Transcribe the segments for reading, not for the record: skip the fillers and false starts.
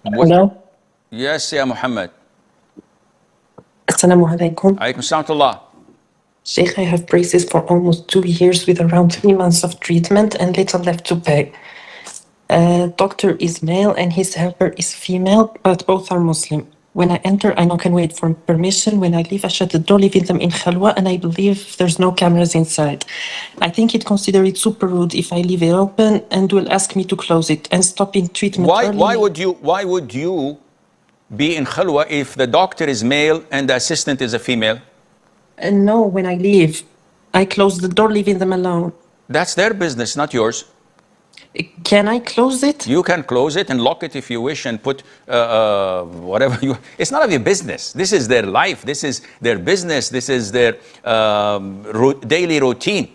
What? Hello. Yes, Ya Muhammad. Assalamu alaikum. Alaykum salam. Sheikh, I have braces for almost 2 years with around 3 months of treatment and little left to pay. Doctor is male and his helper is female, but both are Muslim. When I enter, I knock and wait for permission. When I leave, I shut the door, leaving them in khalwa, and I believe there's no cameras inside. I think he'd consider it super rude if I leave it open and will ask me to close it and stop in treatment early. Why would you be in khalwa if the doctor is male and the assistant is a female? No, when I leave, I close the door, leaving them alone. That's their business, not yours. Can I close it? You can close it and lock it if you wish and put whatever you... It's none of your business. This is their life. This is their business. This is their daily routine.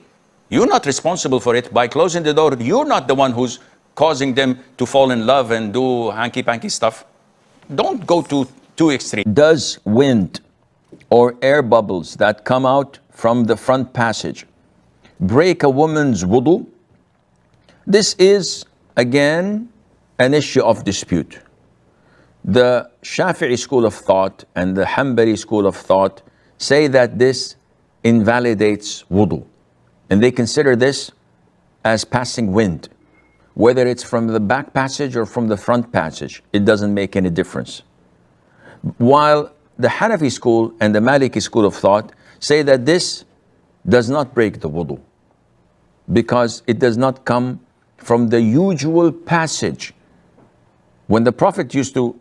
You're not responsible for it. By closing the door, you're not the one who's causing them to fall in love and do hanky-panky stuff. Don't go too extreme. Does wind or air bubbles that come out from the front passage break a woman's wudu? This is, again, an issue of dispute. The Shafi'i school of thought and the Hanbali school of thought say that this invalidates wudu. And they consider this as passing wind. Whether it's from the back passage or from the front passage, it doesn't make any difference. While the Hanafi school and the Maliki school of thought say that this does not break the wudu because it does not come from the usual passage. When the Prophet used to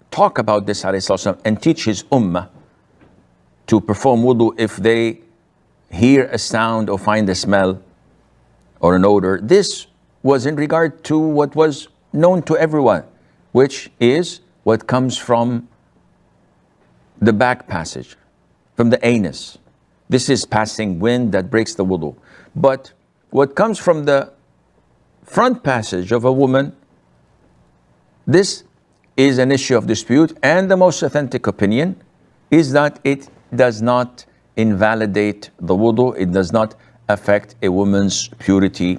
talk about this ﷺ, and teach his ummah to perform wudu if they hear a sound or find a smell or an odor, this was in regard to what was known to everyone, which is what comes from the back passage, from the anus. This is passing wind that breaks the wudu. But what comes from the front passage of a woman, this is an issue of dispute, and the most authentic opinion is that it does not invalidate the wudu, it does not affect a woman's purity